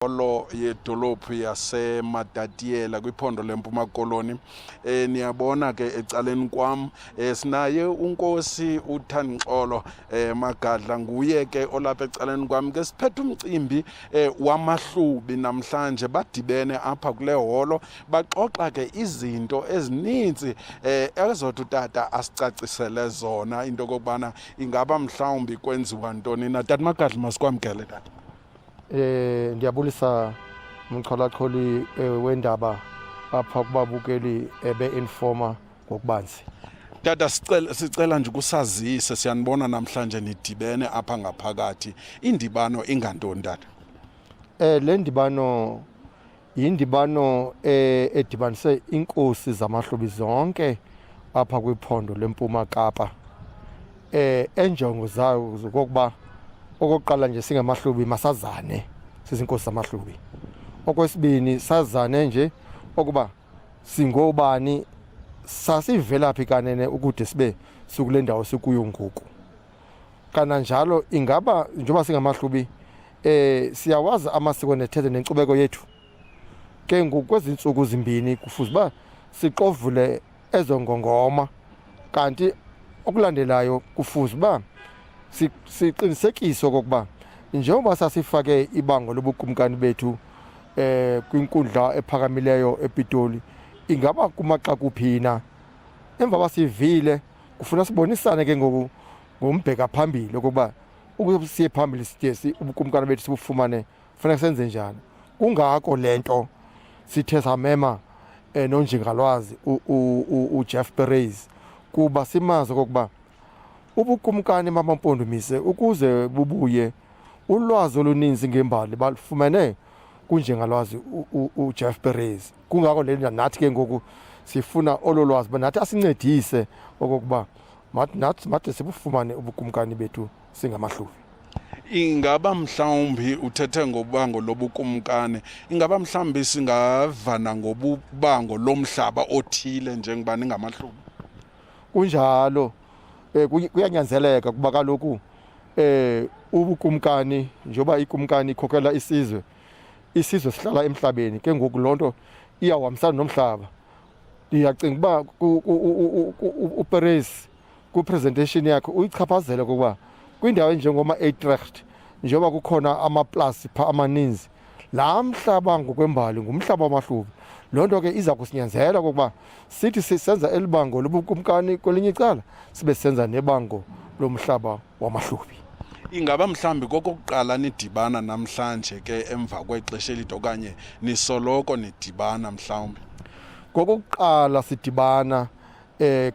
Olo yedolophu yaseMatatiele kwiphondo lempuma koloni. Niyabona ke ecaleni kwam sinaye unkosi uThandixolo Magadla, nguye ke olapha ecaleni kwam ke siphethe umcimbi Wamahlubi namhlanje. Badibene apha kule holo baxoxa ke izinto ezininzi ezothi utata asicacisele zona into okokubana ingaba mhlawumbi kwenziwa ntoni na. Tata Magadla, masikwamkele tata. Ndiyabulisa umxholaxholi wendaba apha kubabukeli be-informa ngokubanzi. Tata, sicela nje kusazise, siyanibona namhlanje nidibene apha ngaphakathi. Indibano ingantoni tata? Le ndibano yindibano edibanise iinkosi zamahlubi zonke apha kwiphondo lempuma Kapa. Enjongo zayo zokokuba okokuqala nje singamahlubi masazane, sizinkosi zamahlubi. Okwesibini sazane nje okuba singobani, sasivelaphi kanene ukude sibe sikule ndawo sikuyo ngoku. Kananjalo ingaba njengoba singamahlubi siyawazi amasiko nethethe nenkcubeko yethu. Ke ngokwezi ntsuku zimbini kufuze uba siqovule ezo ngongoma, kanti okulandelayo kufuze uba siqinisekise okokuba njengoba sasifake ibango lobukumkani bethu kwinkundla ephakamileyo ePitoli, ingaba kumaxa kuphina emva basivile kufuna sibonisane ke ngoku ngombheka phambili okokuba ukuze siye phambili sithe ubukumkani bethu sibufumane kufanele senze njani. Kungako lento sithe samema nonjingalwazi uJeff Perez kuba simazi okokuba ubukumkani bamampondomise ukuze bubuye ulwazi oluninzi ngembali balufumene kunjengalwazi uJeff Perez. Kungako le nathi ke ngoku sifuna olo lwazi nathi asincedise okokuba nathi sibufumane ubukumkani bethu singamahlubi. Ingaba mhlawumbi uthethe ngobango lobukumkani, ingaba mhlawumbi singavana ngobubango lomhlaba othile njengoba ningamahlubi? Kunjalo kuyanyanzeleka kuba kaloku ubukumkani njengoba ikumkani ikhokela isizwe sihlala emhlabeni, ke ngoku loo nto iyawuhambisana nomhlaba. Ndiyacinga uba uPerez kwipresentation yakhe uyichaphazele kuba kwindawo enjengoma-Utrecht njengoba kukhona amaplasi phaa amaninzi, laa mhlaba ngokwembali ngumhlaba wamahlubi. Loo nto ke iza kusinyanzela okokuba sithi sisenza elibango lobukumkani kwelinye icala sibe senza nebango lomhlaba wamahlubi. Ingaba mhlawumbi kokokuqala nidibana namhlanje ke emva kwexesha elide okanye nisoloko nidibana mhlawumbi? Kokokuqala sidibana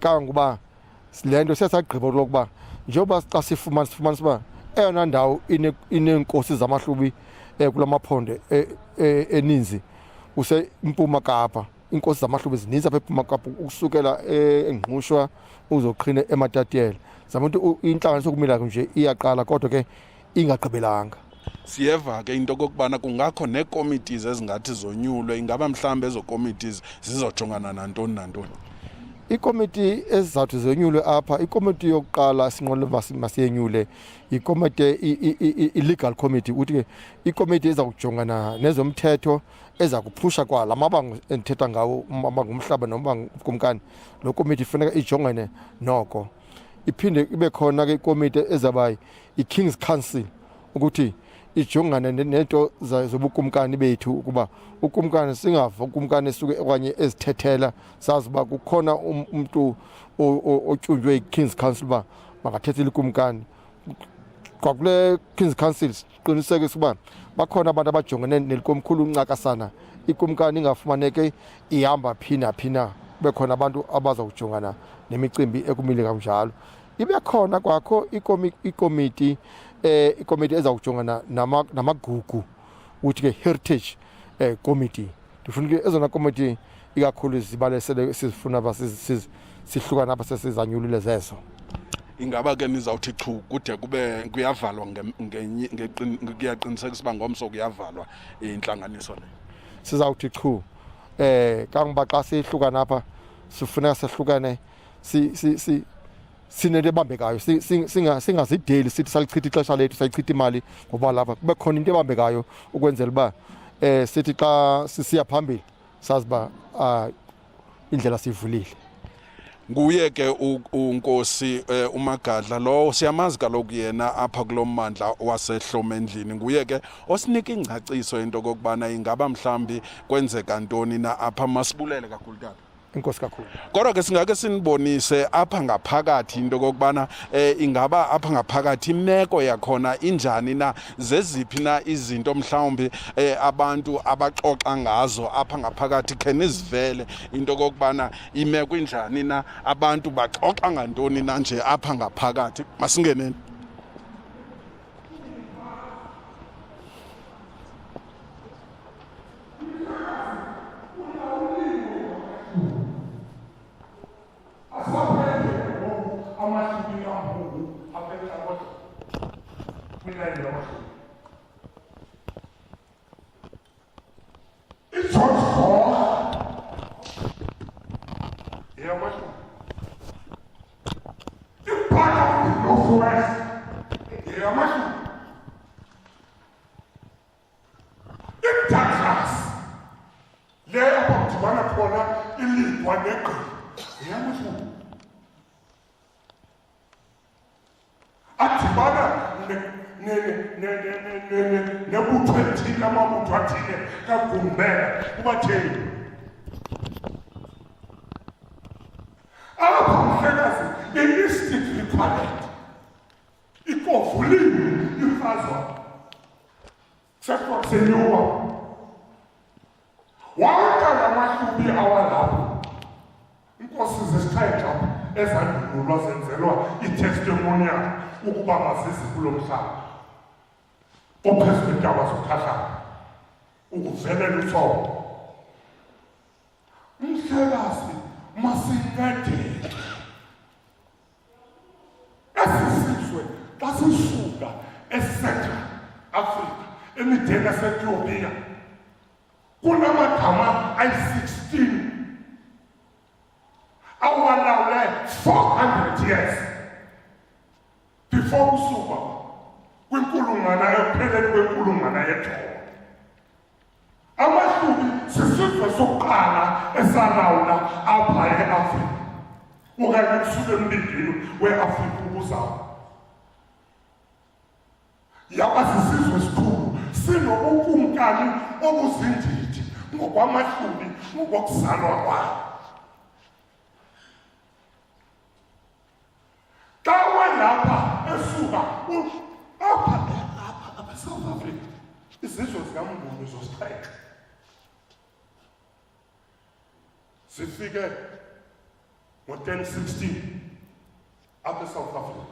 kangokuba le nto siyasagqiba lokuba njengoba xa sifumanisa uba eyona ndawo ineenkosi zamahlubi kula maphondo eninzi kusempuma Kapa. Iinkosi zamahlubi zininzi apha empuma Kapa ukusukela eNgqushwa uzoqhina eMatatiele. Zama ukuthi intlanganiso yokumila nje iyaqala kodwa ke ingagqibelanga. Siyeva ke into okokubana kungakho neekomitizi ezingathi zonyulwe. Ingaba mhlawumbi ezo komitizi zizojongana nantoni nantoni? Ikomiti ezizawuthi zonyulwe apha, ikomiti yokuqala sinqwenela masiyenyule yikomiti i-legal committee, uthi ke ikomiti eza kujongana nezomthetho eza kuphusha kwala mabango endithetha ngawo, mabango omhlaba nomabango obukumkani. Loo komiti ifuneka ijongane noko. Iphinde ibe khona ke ikomiti ezaba i-King's Council ukuthi ijongane nento zobukumkani bethu, ukuba ukumkani singava ukumkani esuke okanye ezithethela, sazi uba kukhona umntu otyunjwe i-King's Council uba makathethele ikumkani. Kwakule King's Council siqinisekisa uba bakhona abantu abajongene nelikomkhulu uncakasana ikumkani ingafumaneke ihamba phina. Kube khona abantu abazawujongana nemicimbi ekumile kanjalo. Ibe khona kwakho ikomiti ezawujongana namagugu, uthi ke heritage committee. Ndifuna ke ezona komiti ikakhulu zibalesele sizifuna uba sihlukana apha sesizanyulile zezo. Ingaba ke nizawuthi chu kude kuyavalwa kuyaqinisekisa uba ngomso kuyavalwa intlanganiso le? Sizawuthi chu kangoba xa sihlukana apha sifuneka sehlukane sinento ebambekayo singazideli sithi salichitha ixesha lethu sayichitha imali ngoba lapha kube khona into ebambekayo ukwenzela uba sithi xa sisiya phambili sazi uba indlela siyivulile. Nguye ke unkosi uMagadla lo siyamazi kaloku yena apha kulo mmandla waseHlomendlini, nguye ke osinika ingcaciso into kokubana ingaba mhlambi kwenzeka ntoni na apha. Masibulele kakhulu tata. Inkosi kakhulu. Kodwa ke singake sinibonise apha ngaphakathi into kokubana ingaba apha ngaphakathi imeko yakhona injani na, zeziphi na izinto mhlawumbi abantu abaxoxa ngazo apha ngaphakathi, khe nizivele into kokubana imeko injani na, abantu baxoxa ngantoni na nje apha ngaphakathi. Masingeneni. Sifike ngo-1016 apha eSouth Africa.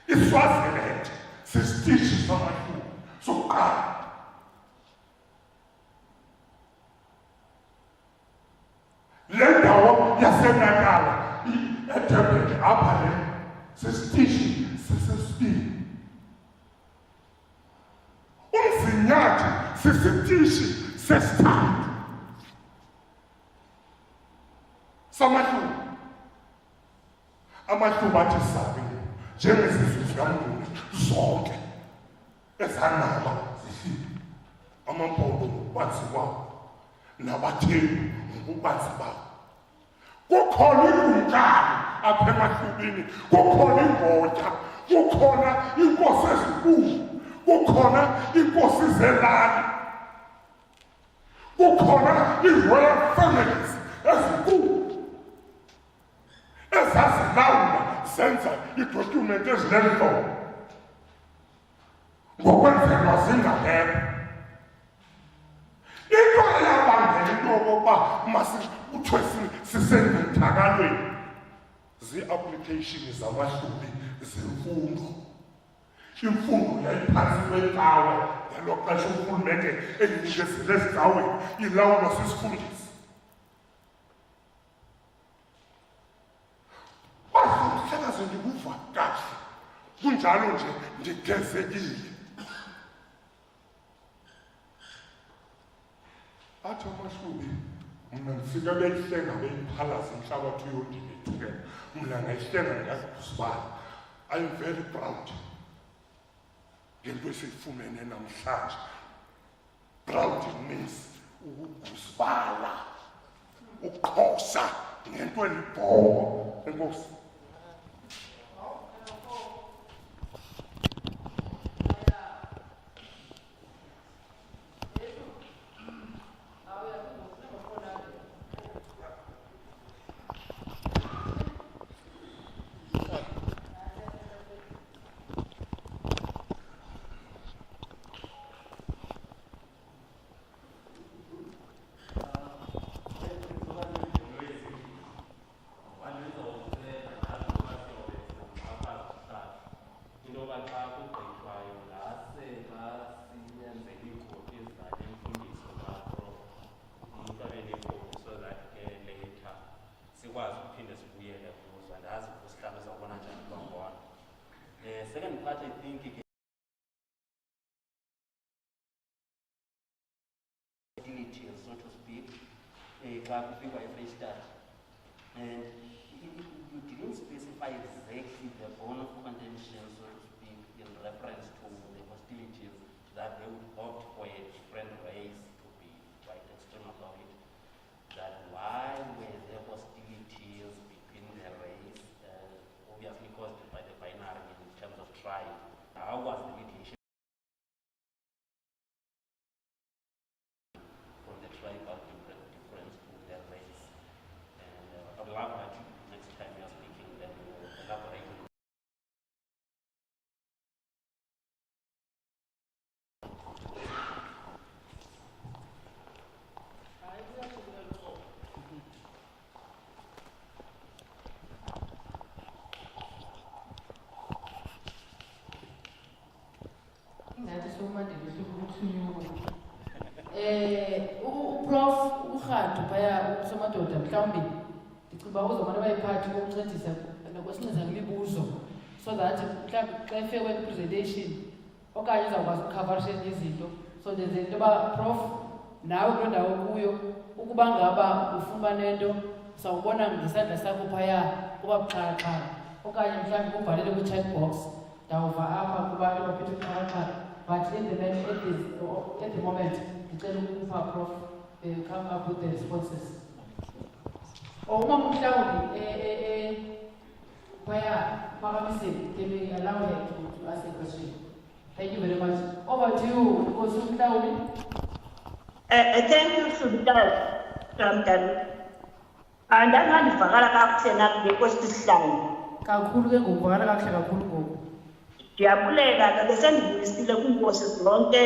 iSwaziland sisitishi samaHlubi sokuqala. Le ndawo yaseNatala eDurban apha le sisitishi sesesibili. uMzinyathi sisitishi sesithathu samaHlubi. AmaHlubi athi sabi njengezizwe zikaMnguni zonke ezanaba zifile, amaMpondo ngokubanzi kwawo nabaThembu ngokubanzi bawo. Kukhona ikumkani apha emaHlubini, kukhona imbotya, kukhona inkosi ezinkulu, kukhona inkosi zelali, kukhona i-royal families ezinkulu ezazilawula senza idocument ezinentloko ngokwenzelwa zingabekho. Into eyabangela into yokokuba kuthiwe sisengethakalweni zii-application zamaHlubi zemfundo. Imfundo yayiphantsi kwecawe ngelo xesha urhulumente elinikezele ezicaweni ilawulwa sisifundisi. Mhlekazi ndikuva kahle, kunjalo nje ndigezekile. Athi amaHlubi Mna ngifika beyihlenga beyiphalaza inhlabathi yondini ethukela. Mna ngayihlenga ngaze kusibala. I'm very proud. Ngento esiyifumene namhlanje. Proud means ukusibala. Ukhosa ngento elibhoko. Enkosi. Second part, I think details, so to speak, by a fresh start. And you didn't specify exactly the bone of contention, so to speak, in reference to the hostilities that they would opt for a different race to be quite extreme about it. That why were there hostilities between the race, obviously caused by the binary in terms of tribe? How was the mediation from the tribal difference to their race? And I would love that next time you are speaking, then you will elaborate on it. Prof uHadu phaya usamadoda mhlawumbi ndicinga uzomane bayiphathi kokuncedisa nokwesincedisa ngemibuzo so that mhlawumbi xa efekwe kwi-presentation okanye uzawukwazi ukukhavarisheni izinto so ndenze into yoba Prof nawe kuloo ndawo kuyo ukuba ngaba ufuna nento sawubona ngesandla sakho phaya kuba buxhakaxhaka okanye mhlawumbi kubhalele kwi-chat box ndawuva apha kubantu baphethe ubuxhakaxhaka but at the moment ndicela ukupha Prof come up with the responses. Uma mhlawumbi phaya phakamiseni, can we allow her to ask a question? Thank you very much. Over to you, Nkosi Mhlawumbi. Thank you, Sultan. Andangandivakala kakuhle nakule sihlanu. Kakhulu ke ngokuvakala kakuhle kakhulu ngoku. Ndiyabulela ke besendibuyisile kwiinkosi zonke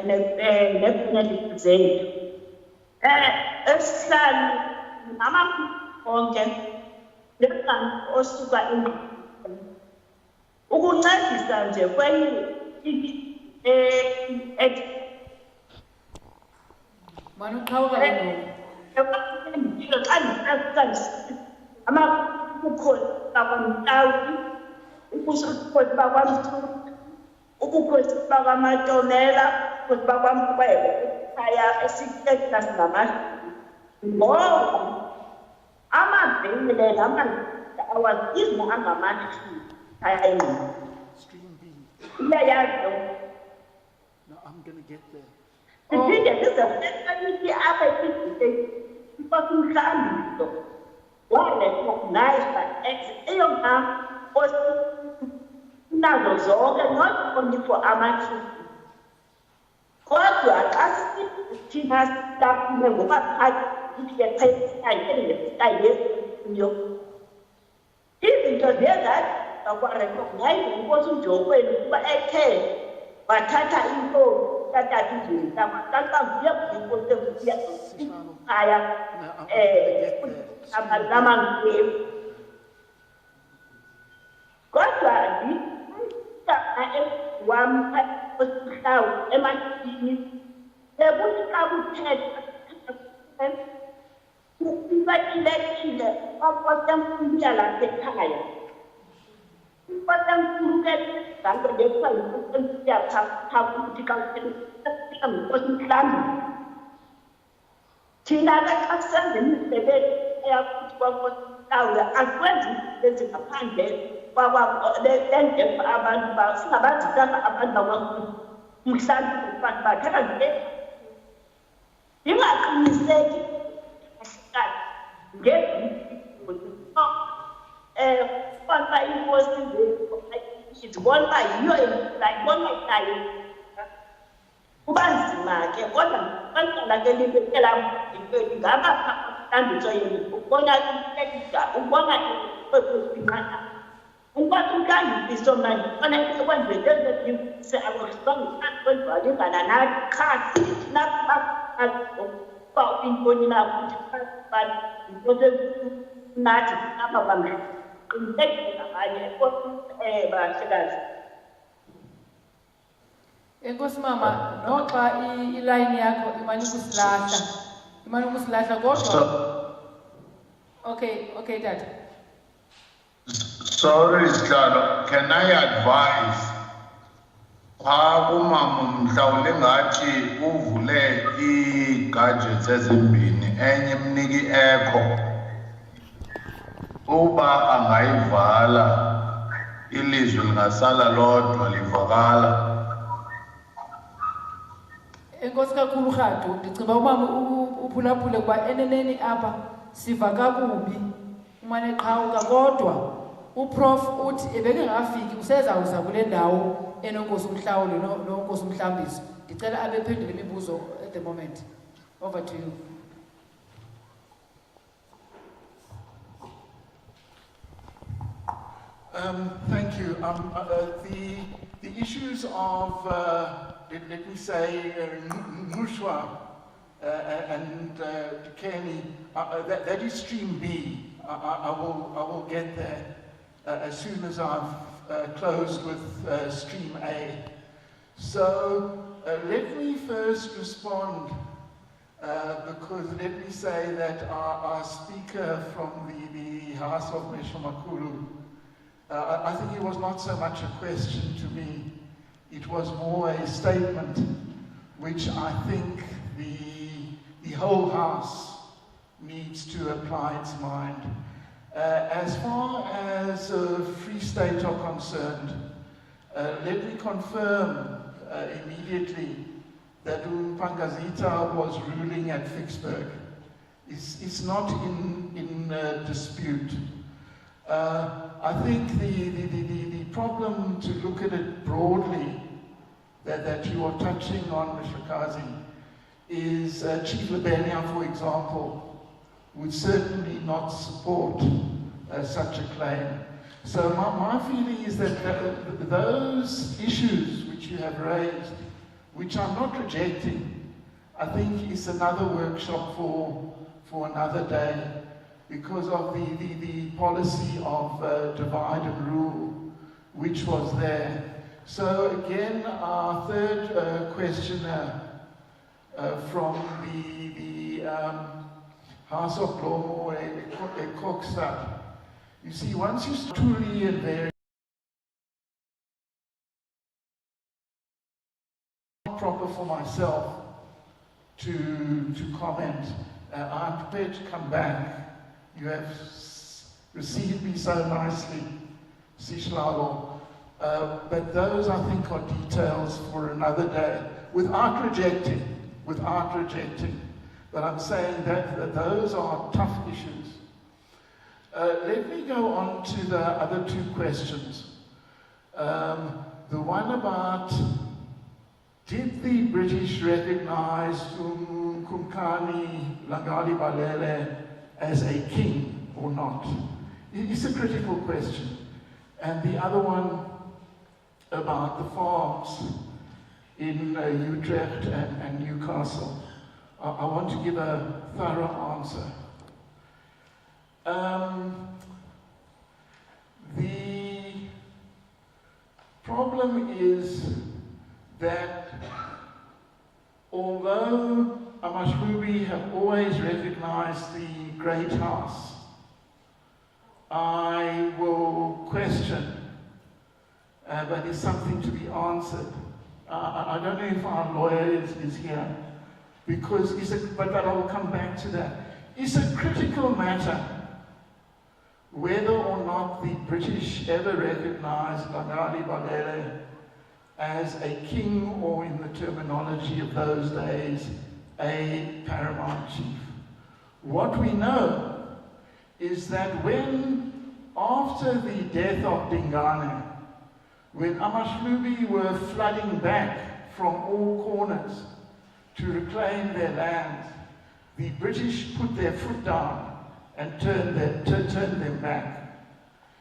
neephuneli zethu. Esihlanu nama onke lengane osuka ukuncedisa nje kwenye Manu uqhawuka ukukhosi bakwamhlawuli ukukhosi bakwamthulu ukukhosi bakwaMatomela ukukhosi bakwamqwebe ekhaya esikhetha singamashumi ngoba amavele namandla awazizwa angamashumi khaya engqini iyayazi No, I'm going to get there. siphinde sizefekanisi apha esiditeni inkosi Mhlambiso warecognize eyona nazo zonke not only for amaThupha kodwa xa thina sitaphume ngobaphathi izinto zezathi akwarecognize inkosi uJokwenu ukuba ethe wathatha inkosi tatata indlela taxa vuya inkosi evuya ekhaya amalama kodwa wami osihlawu emasini ekuthi xa kuthetha kubalulekile kwasemfuya lapha ekhaya kwasemfuya ke nganto lekuthiwa yinkosemfuya phaa ukuthi xa kuthetha Nkosi Mhlambi Thina ke xa senza imisebenzi eyakuthi kwakulawula akwenzi izinto ngaphandle lendeko abantu singabazisanga abantu bakwakuthi mhlawumbi kufanele bathatha nje ndingaqiniseki ahlukane ngezinto kwanta inkosi ndibona uba yiyo ndayibona nayo kuba nzima ke kodwa kwantala ke libekelam intweni ngaba mhlambiso yenu ubona intekida ubona kwekusinqana ukwathi umhlambiso manje kufanele sekwenzeke ezezimpise akwenziwalingana nathi qha sithi nakuba intoni nakuthi into nathi apha bamhle qinisekile ngabanye bahlekazi. Enkosi mama, noxa ilayini yakho imane ukusilahla kodwa. Okay dad. Sorry Sihlalo, can I advise kumama mhlawumbe ngathi uvule ii-gadgets ezimbini, enye mniki echo uba angayivala ilizwi lingasala lodwa livakala. Enkosi kakhulu Rhadu, ndicinga umama uphulaphule kuba eneneni apha siva kakubi umane qhawuka kodwa uprof uthi ebekengafiki usezawuza kule ndawo enonkosi umhlawuli nonkosi umhlambiso. Ndicela abephendule imibuzo at the moment. Over to you. Thank you. The issues of, let me say, Mushwa and Dikeni, that is stream B. I will get there as soon as I've closed with stream A. So let me first respond, because let me say that our speaker from the House of Meshomakulu, I think it was not so much a question to me, it was more a statement which I think the whole House needs to apply its mind. As far as Free State are concerned, let me confirm immediately that Pangazita was ruling at Vicksburg. It's not in dispute. I think the problem to look at it broadly that you are touching on, Mr. Kazi, is Chief Lebenia, for example, would certainly not support such a claim. So my feeling is that those issues which you have raised, which I'm not rejecting, I think is another workshop for another day, because of the policy of divide and rule, which was there. So again, our third questioner from the House of Blomo, Kokstad. You see, once you truly and very proper for myself to comment, I'm prepared to come back. You have received me so nicely, Sishlalo. But those, I think, are details for another day, without rejecting. But I'm saying that those are tough issues. Let me go on to the other two questions. The one about, did the British recognize Kumkani Langali Balele as a king or not? It's a critical question. And the other one about the farms in Utrecht and Newcastle. I want to give a thorough answer. The problem is that although Yamahlubi have always recognized the Great House, I will question, but it's something to be answered. I don't know if our lawyer is here, because but I will come back to that. It's a critical matter whether or not the British ever recognized Bangali Balele as a king, or in the terminology of those days, a paramount chief. What we know is that after the death of Dingane, when Wamahlubi were flooding back from all corners to reclaim their lands, the British put their foot down and turned them back.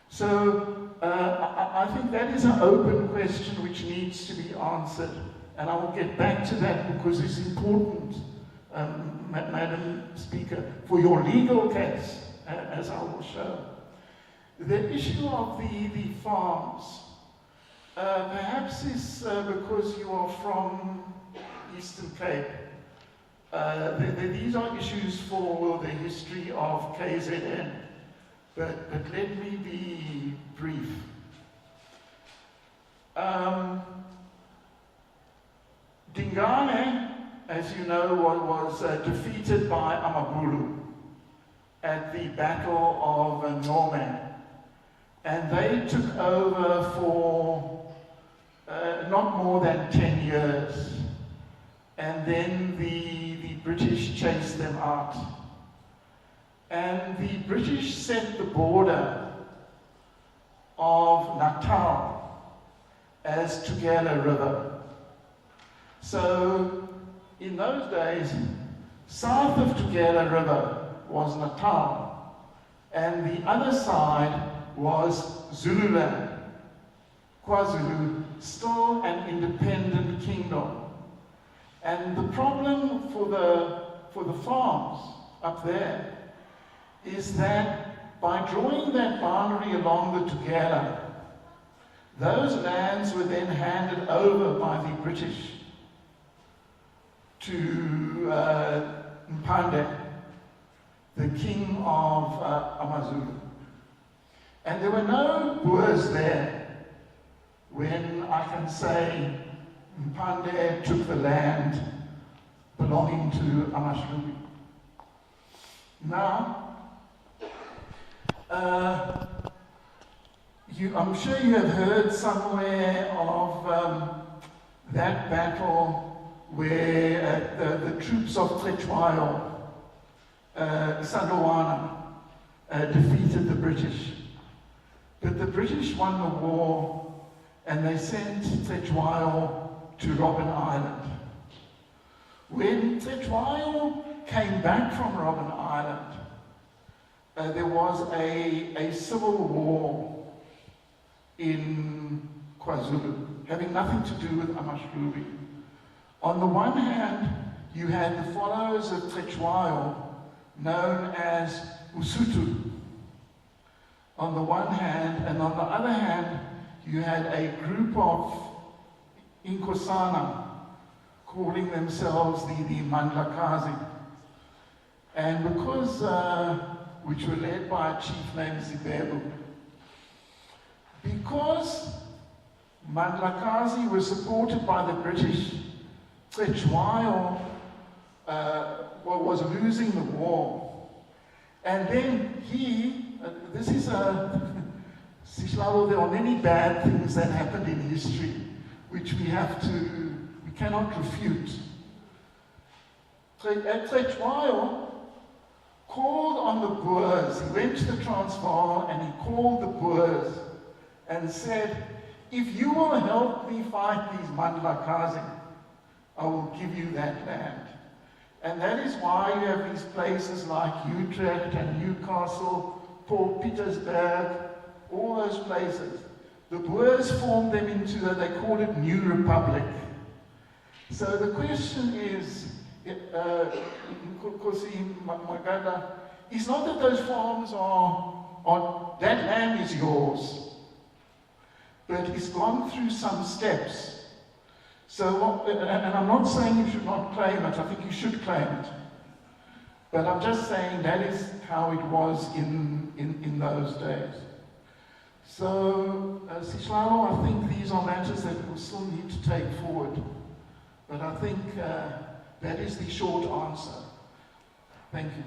So I think that is an open question which needs to be answered, and I will get back to that because it's important, Madam Speaker, for your legal case, as I will show. The issue of the farms, perhaps is because you are from Eastern Cape. These are issues for the history of KZN, but let me be brief. Dingane, as you know, was defeated by Amabulu at the Battle of Norman, and they took over for not more than 10 years, and then the British chased them out. And the British set the border of Natal as Tugela River. So in those days, south of Tugela River was Natal, and the other side was Zululand, KwaZulu, still an independent kingdom. And the problem for the farms up there is that by drawing that boundary along the Tugela, those lands were then handed over by the British to Mpande, the king of Amazulu. And there were no Boers there when I can say Mpande took the land belonging to Wamahlubi. Now, I'm sure you have heard somewhere of that battle where the troops of Tletshwayo, Sandowana, defeated the British. But the British won the war, and they sent Tletshwayo to Robben Island. When Tletshwayo came back from Robben Island, there was a civil war in KwaZulu, having nothing to do with Wamahlubi. On the one hand, you had the followers of Tletshwayo, known as Usutu, on the one hand, and on the other hand, you had a group of Inkosana calling themselves the Mandlakazi. And because, which were led by a chief named Zibebu, because Mandlakazi was supported by the British, Tletshwayo was losing the war. And then this is Sihlalo, there are many bad things that happened in history which we cannot refute. Tletshwayo called on the Boers. He went to the Transvaal and he called the Boers and said, if you will help me fight these Mandlakazi, I will give you that land. And that is why you have these places like Utrecht and Newcastle, Port Petersburg, all those places. The Boers formed them into, they call it New Republic. So the question is, Magada, it's not that those farms are, that land is yours, but it's gone through some steps. So, and I'm not saying you should not claim it, I think you should claim it. But I'm just saying that is how it was in those days. So, Sihlalo, I think these are matters that we'll still need to take forward. But I think That is the short answer. Thank you.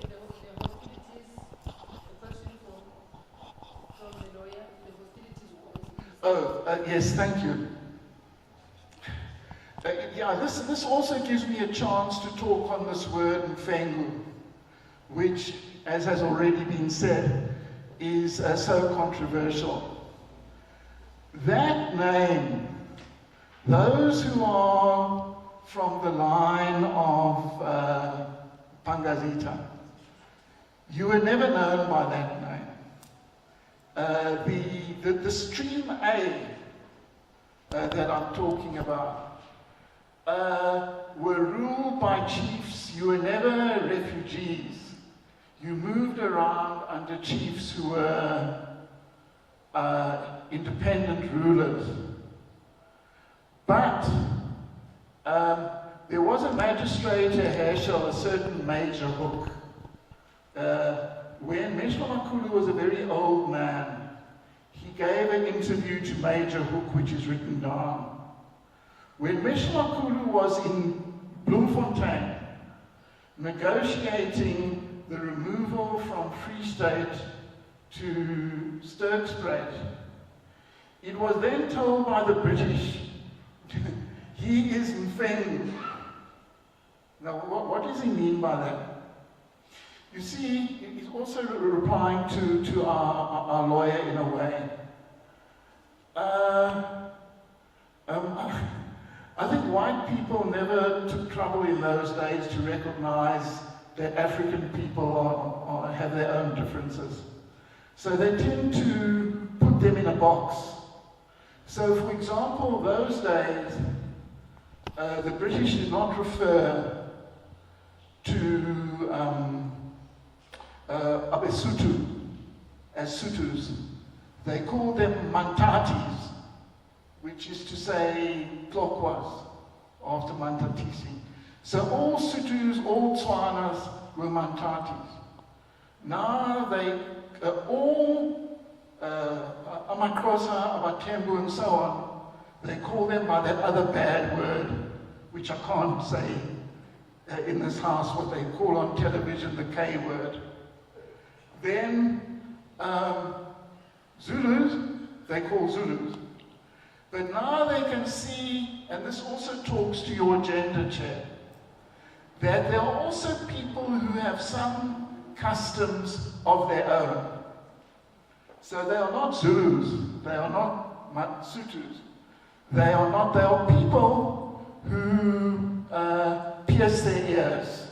The hostilities, the question from the lawyer, the hostilities. Yes, thank you. Yeah, this also gives me a chance to talk on this word Mfengu, which, as has already been said, is so controversial. That name, those who are from the line of Pangazita, you were never known by that name. The stream A that I'm talking about were ruled by chiefs. You were never refugees. You moved around under chiefs who were independent rulers. But there was a magistrate, a Herschel, a certain Major Hook. When Meshwamakhulu was a very old man, he gave an interview to Major Hook, which is written down. When Meshwamakhulu was in Bloemfontein, negotiating the removal from Free State to Sturkspruit, it was then told by the British, he is Mfengu. Now, what does he mean by that? You see, he's also replying to our lawyer in a way. I think white people never took trouble in those days to recognize that African people have their own differences. So they tend to put them in a box. So, for example, those days, the British did not refer to Abesutu as Sutus. They called them Mantatis, which is to say Tlokwas, after Mantatisi. So all Sutus, all Tswanas were Mantatis. Now they all Amakrosa, Abatembu and so on, they call them by that other bad word, which I can't say in this house, what they call on television the K word. Then Zulus, they call Zulus. But now they can see, and this also talks to your agenda, Chair, that there are also people who have some customs of their own. So they are not Zulus, they are not Matsutus, they are people who pierce their ears.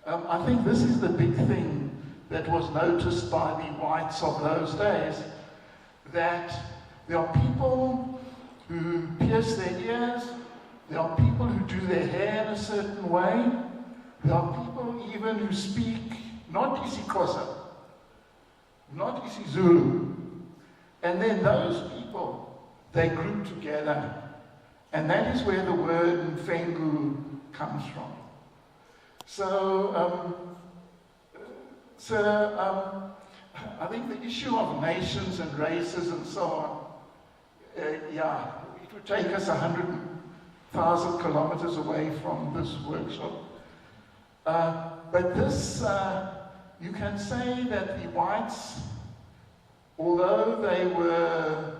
I think this is the big thing that was noticed by the whites of those days, that there are people who pierce their ears, there are people who do their hair in a certain way, there are people even who speak not isiXhosa, not isiZulu, and then those people, they group together, and that is where the word Mfengu comes from. So, I think the issue of nations and races and so on, yeah, it would take us 100,000 kilometers away from this workshop. But this, you can say that the whites, although they were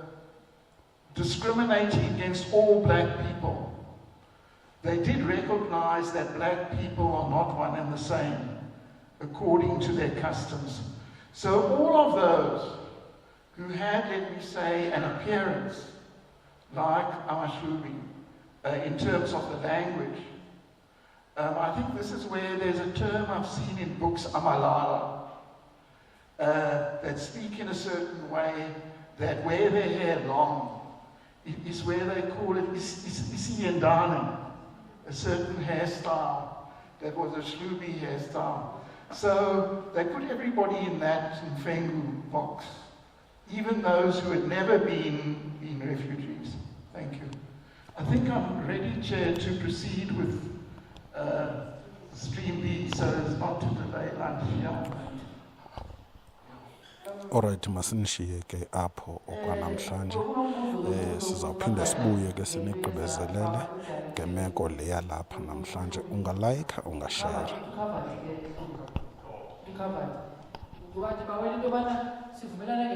discriminating against all black people, they did recognize that black people are not one and the same according to their customs. So all of those who had, let me say, an appearance like Yamahlubi in terms of the language, I think this is where there's a term I've seen in books, amalala, that speak in a certain way, that wear their hair long, is where they call it Indibano, a certain hairstyle that was a Hlubi hairstyle. So they put everybody in that Mfengu box, even those who had never been refugees. Thank you. I think I'm ready, Chair, to proceed with Stream B, so as not to delay lunch. Yeah. Alright, masinishiye ke apho okwanamhlanje. Sizawuphinde sibuye ke sinigqibezelele ngemeko le yalapha namhlanje. Ungalike, ungashare. Recovered. Ngoba nje bawela into yobana sivumelana